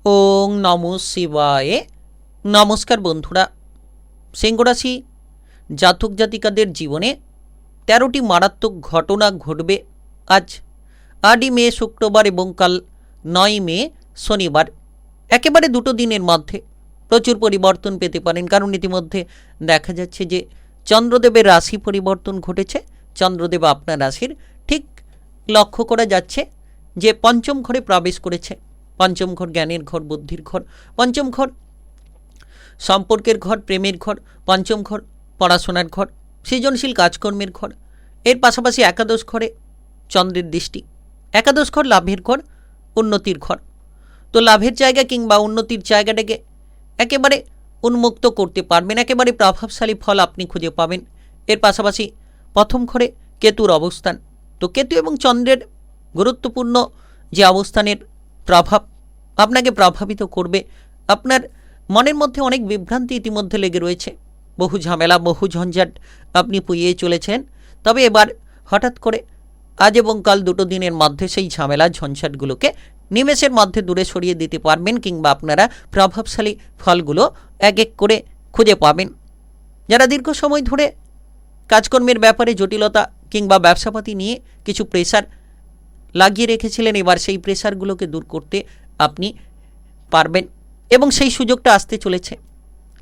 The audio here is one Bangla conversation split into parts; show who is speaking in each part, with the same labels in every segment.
Speaker 1: ওং নমঃ শিবায়। নমস্কার বন্ধুরা, সিংহ রাশি জাতক জাতিকাদের জীবনে ১৩টি মারাত্মক ঘটনা ঘটবে আজ ৮ই মে শুক্রবার এবং কাল ৯ই মে শনিবার। একেবারে দুটো দিনের মধ্যে প্রচুর পরিবর্তন পেতে পারেন, কারণ ইতিমধ্যে দেখা যাচ্ছে যে চন্দ্রদেবের রাশি পরিবর্তন ঘটেছে। চন্দ্রদেব আপনার রাশির ঠিক লক্ষ্য করা যাচ্ছে যে পঞ্চম ঘরে প্রবেশ করেছে। পঞ্চম ঘর জ্ঞানের ঘর, বুদ্ধির ঘর। পঞ্চম ঘর সম্পর্কের ঘর, প্রেমের ঘর। পঞ্চম ঘর পড়াশোনার ঘর, সৃজনশীল কাজকর্মের ঘর। এর পাশাপাশি একাদশ ঘরে চন্দ্রের দৃষ্টি। একাদশ ঘর লাভের ঘর, উন্নতির ঘর। তো লাভের জায়গা কিংবা উন্নতির জায়গাটাকে একেবারে উন্মুক্ত করতে পারবেন, একেবারে প্রভাবশালী ফল আপনি খুঁজে পাবেন। এর পাশাপাশি প্রথম ঘরে কেতুর অবস্থান। তো কেতু এবং চন্দ্রের গুরুত্বপূর্ণ যে অবস্থানের প্রভাব আপনাকে প্রভাবিত করবে। আপনার মনের মধ্যে অনেক বিভ্রান্তি ইতিমধ্যে লেগে রয়েছে, বহু ঝামেলা, বহু ঝঞ্ঝাট আপনি পুইয়ে চলেছেন। তবে এবার হঠাৎ করে আজ এবং কাল দুটো দিনের মধ্যে সেই ঝামেলা ঝঞ্ঝাটগুলোকে নিমেষের মধ্যে দূরে সরিয়ে দিতে পারবেন, কিংবা আপনারা প্রভাবশালী ফলগুলো এক এক করে খুঁজে পাবেন। যারা দীর্ঘ সময় ধরে কাজকর্মের ব্যাপারে জটিলতা কিংবা ব্যবসাপাতি নিয়ে কিছু প্রেশার লাগিয়ে রেখেছিলেন, এবার সেই প্রেশারগুলোকে দূর করতে আপনি পারবেন এবং সেই সুযোগটা আসতে চলেছে।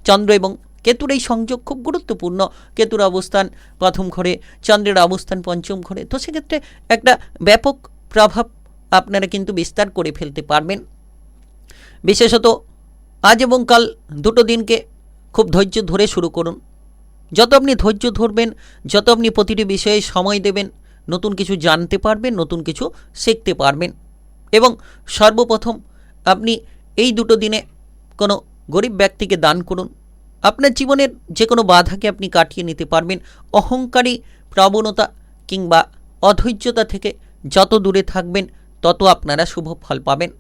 Speaker 1: চন্দ্র এবং কেতুর এই সংযোগ খুব গুরুত্বপূর্ণ। কেতুর অবস্থান প্রথম ঘরে, চন্দ্রের অবস্থান পঞ্চম ঘরে। তো সেক্ষেত্রে একটা ব্যাপক প্রভাব আপনারা কিন্তু বিস্তার করে ফেলতে পারবেন। বিশেষত আজ এবং কাল দুটো দিনকে খুব ধৈর্য ধরে শুরু করুন। যত আপনি ধৈর্য ধরবেন, যত আপনি প্রতিটি বিষয়ে সময় দেবেন, নতুন কিছু জানতে পারবেন, নতুন কিছু শিখতে পারবেন। এবং সর্বপ্রথম আপনি এই দুটো দিনে কোনো গরিব ব্যক্তিকে দান করুন। আপনার জীবনের যে কোনো বাধাকে আপনি কাটিয়ে নিতে পারবেন। অহংকারী প্রবণতা কিংবা অধৈর্যতা থেকে যত দূরে থাকবেন, তত আপনারা শুভ ফল পাবেন।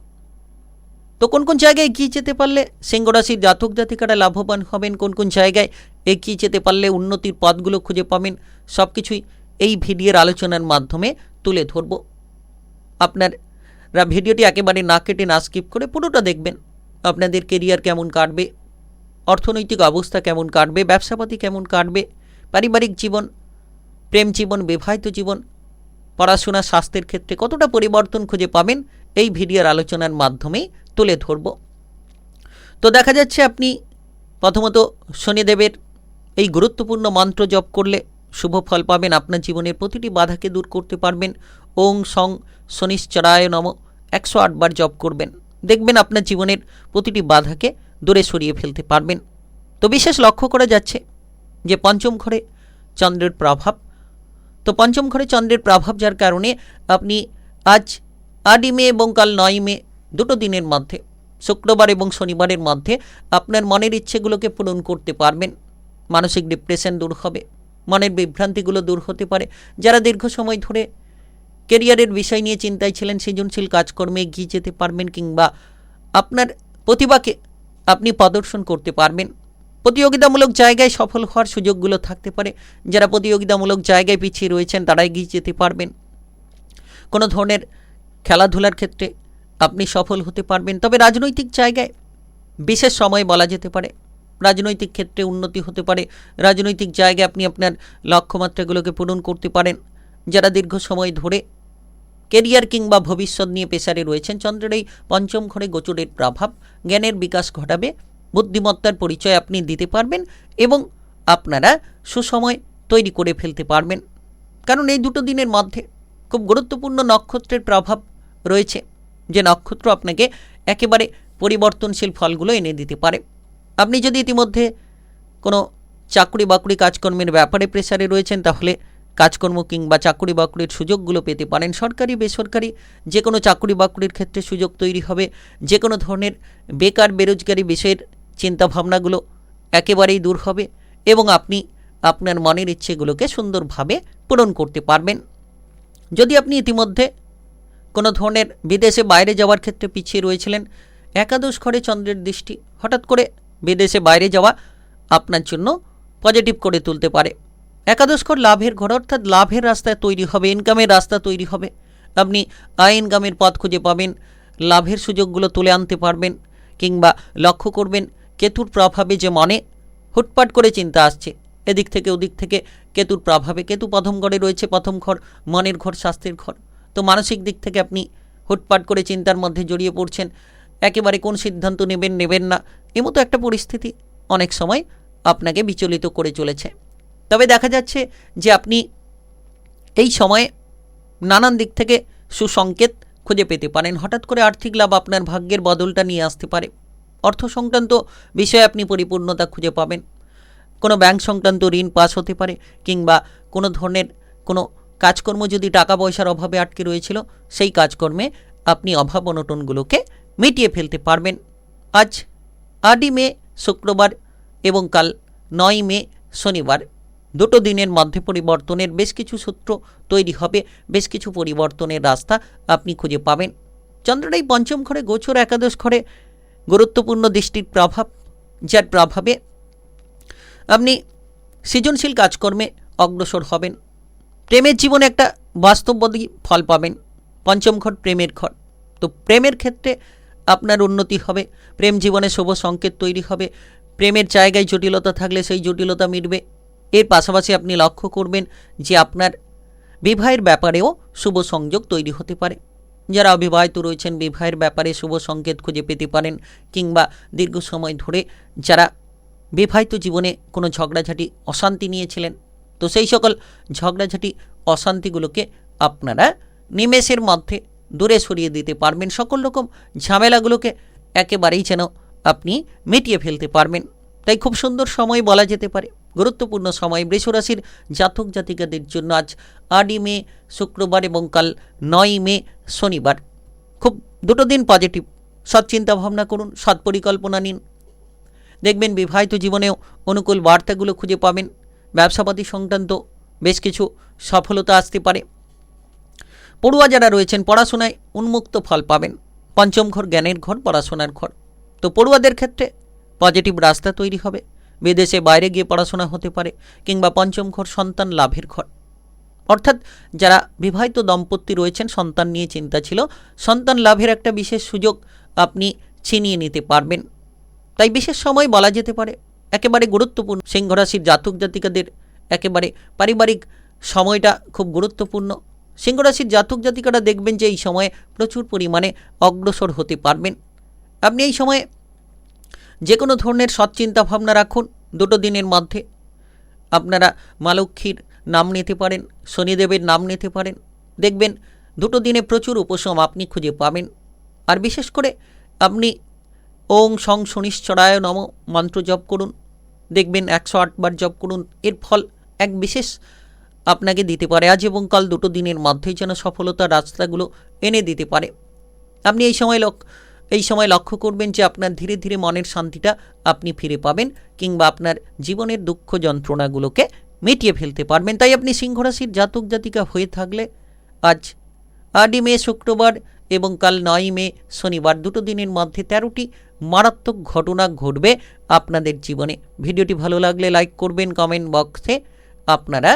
Speaker 1: তো কোন কোন জায়গায় এগিয়ে যেতে পারলে সিংহ রাশির জাতক জাতিকারা লাভবান হবেন, কোন কোন জায়গায় এগিয়ে যেতে পারলে উন্নতির পথগুলো খুঁজে পাবেন, সব কিছুই এই ভিডিওর আলোচনার মাধ্যমে তুলে ধরব। আপনারা ভিডিওটি একেবারে না কেটে না স্কিপ করে পুরোটা দেখবেন। আপনাদের কেরিয়ার কেমন কাটবে, অর্থনৈতিক অবস্থা কেমন কাটবে, ব্যবসাপাতি কেমন কাটবে, পারিবারিক জীবন, প্রেম জীবন, বিবাহিত জীবন, পড়াশোনা, স্বাস্থ্যের ক্ষেত্রে কতটা পরিবর্তন খুঁজে পাবেন, এই ভিডিওর আলোচনার মাধ্যমেই তুলে ধরব। তো দেখা যাচ্ছে আপনি প্রথমত শনিদেবের এই গুরুত্বপূর্ণ মন্ত্র জপ করলে শুভ ফল পাবেন। আপনার জীবনের প্রতিটি বাধাকে দূর করতে পারবেন। ওং সং শনিশ্চরায় নম ১০৮ বার জপ করবেন, দেখবেন আপনার জীবনের প্রতিটি বাধাকে দূরে সরিয়ে ফেলতে পারবেন। তো বিশেষ লক্ষ্য করা যাচ্ছে যে পঞ্চম ঘরে চন্দ্রের প্রভাব। তো পঞ্চম ঘরে চন্দ্রের প্রভাব যার কারণে আপনি আজ ৮ই মে এবং কাল ৯ই মে দুটো দিনের মধ্যে, শুক্রবার এবং শনিবারের মধ্যে আপনার মনের ইচ্ছেগুলোকে পূরণ করতে পারবেন। মানসিক ডিপ্রেশন দূর হবে, মনের বিভ্রান্তিগুলো দূর হতে পারে। যারা দীর্ঘ সময় ধরে কেরিয়ারের বিষয় নিয়ে চিন্তায় ছিলেন, সৃজনশীল কাজকর্মে এগিয়ে যেতে পারবেন, কিংবা আপনার প্রতিভাকে আপনি প্রদর্শন করতে পারবেন। প্রতিযোগিতামূলক জায়গায় সফল হওয়ার সুযোগগুলো থাকতে পারে। যারা প্রতিযোগিতামূলক জায়গায় পিছিয়ে রয়েছেন, তারা এগিয়ে যেতে পারবেন। কোনো ধরনের খেলাধুলার ক্ষেত্রে আপনি সফল হতে পারবেন। তবে রাজনৈতিক জায়গায় বিশেষ সময় বলা যেতে পারে, রাজনৈতিক ক্ষেত্রে উন্নতি হতে পারে। রাজনৈতিক জায়গায় আপনি আপনার লক্ষ্যমাত্রাগুলোকে পূরণ করতে পারেন। যারা দীর্ঘ সময় ধরে কেরিয়ার কিংবা ভবিষ্যৎ নিয়ে পেশারে রয়েছেন, চন্দ্রের এই পঞ্চম ঘরে গোচরের প্রভাব জ্ঞানের বিকাশ ঘটাবে, বুদ্ধিমত্তার পরিচয় আপনি দিতে পারবেন এবং আপনারা সুসময় তৈরি করে ফেলতে পারবেন। কারণ এই দুটো দিনের মধ্যে খুব গুরুত্বপূর্ণ নক্ষত্রের প্রভাব রয়েছে, যে নক্ষত্র আপনাকে একেবারে পরিবর্তনশীল ফলগুলো এনে দিতে পারে। আপনি যদি ইতিমধ্যে কোনো চাকরি বাকরি কাজকর্মের ব্যাপারে প্রেসারে রয়েছেন, তাহলে কাজকর্ম কিংবা চাকরি বাকরির সুযোগগুলো পেতে পারেন। সরকারি বেসরকারি যে কোনো চাকরি বাকরির ক্ষেত্রে সুযোগ তৈরি হবে। যে কোনো ধরনের বেকার বেরোজগারি বিষয়ের চিন্তাভাবনাগুলো একেবারেই দূর হবে এবং আপনি আপনার মনের ইচ্ছেগুলোকে সুন্দরভাবে পূরণ করতে পারবেন। যদি আপনি ইতিমধ্যে কোনো ধরনের বিদেশে বাইরে যাওয়ার ক্ষেত্রে পিছিয়ে রয়েছিলেন, একাদশ ঘরে চন্দ্রের দৃষ্টি হঠাৎ করে বিদেশে বাইরে যাওয়া আপনার জন্য পজিটিভ করে তুলতে পারে। একাদশ ঘর লাভের ঘর, অর্থাৎ লাভের রাস্তা তৈরি হবে, ইনকামের রাস্তা তৈরি হবে। আপনি আয় ইনকামের পথ খুঁজে পাবেন, লাভের সুযোগগুলো তুলে আনতে পারবেন কিংবা লক্ষ্য করবেন কেতুর প্রভাবে যে মনে হুটপাট করে চিন্তা আসছে, এদিক থেকে ওদিক থেকে কেতুর প্রভাবে, কেতু প্রথম ঘরে রয়েছে, প্রথম ঘর মনের ঘর, স্বাস্থ্যের ঘর। তো মানসিক দিক থেকে আপনি হুটপাট করে চিন্তার মধ্যে জড়িয়ে পড়ছেন, একেবারে কোন সিদ্ধান্ত নেবেন না, এমতো একটা পরিস্থিতি অনেক সময় আপনাকে বিচলিত করে চলেছে। তবে দেখা যাচ্ছে যে আপনি এই সময়ে নানান দিক থেকে সুসংকেত খুঁজে পেতে পারেন। হঠাৎ করে আর্থিক লাভ আপনার ভাগ্যের বদলটা নিয়ে আসতে পারে। অর্থ সংক্রান্ত বিষয়ে আপনি পরিপূর্ণতা খুঁজে পাবেন। কোনো ব্যাংক সংক্রান্ত ঋণ পাস হতে পারে, কিংবা কোনো ধরনের কোনো কাজকর্ম যদি টাকা পয়সার অভাবে আটকে রয়েছিল, সেই কাজকর্মে আপনি অভাব অনটনগুলোকে মিটিয়ে ফেলতে পারবেন। আজ 8 মে শুক্রবার এবং কাল 9 মে শনিবার, দুটো দিনের মধ্যে পরিবর্তনের বেশ কিছু সূত্র তৈরি হবে, বেশ কিছু পরিবর্তনের রাস্তা আপনি খুঁজে পাবেন। চন্দ্রের এই পঞ্চম ঘরে গোচর একাদশ ঘরে গুরুত্বপূর্ণ দৃষ্টির প্রভাব, যার প্রভাবে আপনি সৃজনশীল কাজকর্মে অগ্রসর হবেন। প্রেমের জীবনে একটা বাস্তববাদী ফল পাবেন। পঞ্চম ঘর প্রেমের ঘর, তো প্রেমের ক্ষেত্রে আপনার উন্নতি হবে, প্রেম জীবনে শুভ সংকেত তৈরি হবে, প্রেমের জায়গায় জটিলতা থাকলে সেই জটিলতা মিটবে। এর পাশাপাশি আপনি লক্ষ্য করবেন যে আপনার বিবাহের ব্যাপারেও শুভ সংযোগ তৈরি হতে পারে। যারা অবিবাহিত রয়েছেন বিবাহের ব্যাপারে শুভ সংকেত খুঁজে পেতে পারেন, কিংবা দীর্ঘ সময় ধরে যারা বিবাহিত জীবনে কোনো ঝগড়াঝাটি অশান্তি নিয়েছিলেন, তো সেই সকল ঝগড়াঝাটি অশান্তিগুলোকে আপনারা নিমেষের মধ্যে দূরে সরিয়ে দিতে পারবেন। সকল রকম ঝামেলাগুলোকে একেবারেই যেন আপনি মিটিয়ে ফেলতে পারবেন। তাই খুব সুন্দর সময় বলা যেতে পারে, গুরুত্বপূর্ণ সময় বৃষ রাশির জাতক জাতিকাদের জন্য। আজ 8 মে শুক্রবার এবং কাল 9 মে শনিবার, খুব দুটো দিন পজিটিভ। সৎ চিন্তা ভাবনা করুন, সৎ পরিকল্পনা নিন, দেখবেন বিবাহিত জীবনেও অনুকূল বার্তাগুলো খুঁজে পাবেন। ব্যবসাপাতি সংক্রান্ত বেশ কিছু সফলতা আসতে পারে। পড়ুয়া যারা রয়েছেন পড়াশোনায় উন্মুক্ত ফল পাবেন। পঞ্চম ঘর জ্ঞানের ঘর, পড়াশোনার ঘর, তো পড়ুয়াদের ক্ষেত্রে পজিটিভ রাস্তা তৈরি হবে। বিদেশে বাইরে গিয়ে পড়াশোনা হতে পারে, কিংবা পঞ্চম ঘর সন্তান লাভের ঘর, অর্থাৎ যারা বিবাহিত দম্পতি রয়েছেন সন্তান নিয়ে চিন্তা ছিল, সন্তান লাভের একটা বিশেষ সুযোগ আপনি ছিনিয়ে নিতে পারবেন। তাই বিশেষ সময় বলা যেতে পারে, একেবারে গুরুত্বপূর্ণ। সিংহ রাশির জাতক জাতিকাদের একেবারে পারিবারিক সময়টা খুব গুরুত্বপূর্ণ। সিংহ রাশির জাতক জাতিকারা দেখবেন যে এই সময়ে প্রচুর পরিমাণে অগ্রসর হতে পারবেন। আপনি এই সময়ে যে কোনো ধরনের সৎ চিন্তা ভাবনা রাখুন। দুটো দিনের মধ্যে আপনারা মা লক্ষ্মীর নাম নিতে পারেন, শনিদেবের নাম নিতে পারেন, দেখবেন দুটো দিনে প্রচুর উপশম আপনি খুঁজে পাবেন। আর বিশেষ করে আপনি ওং সং শনিশ্চরায় নম মন্ত্র জপ করুন, দেখবেন 108 বার জপ করুন, এর ফল এক বিশেষ আপনাকে দিতে পারে। আজ এবং কাল দুটো দিনের মধ্যেই যেন সফলতার রাস্তাগুলো এনে দিতে পারে। আপনি এই সময় লক্ষ্য করবেন যে আপনার ধীরে ধীরে মনের শান্তিটা আপনি ফিরে পাবেন, কিংবা আপনার জীবনের দুঃখ যন্ত্রণাগুলোকে মিটিয়ে ফেলতে পারবেন। তাই আপনি সিংহ রাশির জাতক জাতিকা হয়ে থাকলে আজ 8 মে শুক্রবার এবং কাল 9 মে শনিবার, দুটো দিনের মধ্যে 13টি মারাত্মক ঘটনা ঘটবে আপনাদের জীবনে। ভিডিওটি ভালো লাগলে লাইক করবেন, কমেন্ট বক্সে আপনারা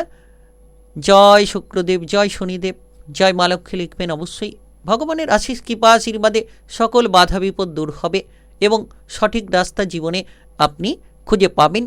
Speaker 1: জয় শুক্রদেব, জয় শনিদেব, জয় মা লক্ষ্মী লিখবেন অবশ্যই। ভগবানের আশীষ কৃপা আশীর্বাদে সকল বাধা বিপদ দূর হবে এবং সঠিক রাস্তা জীবনে আপনি খুঁজে পাবেন।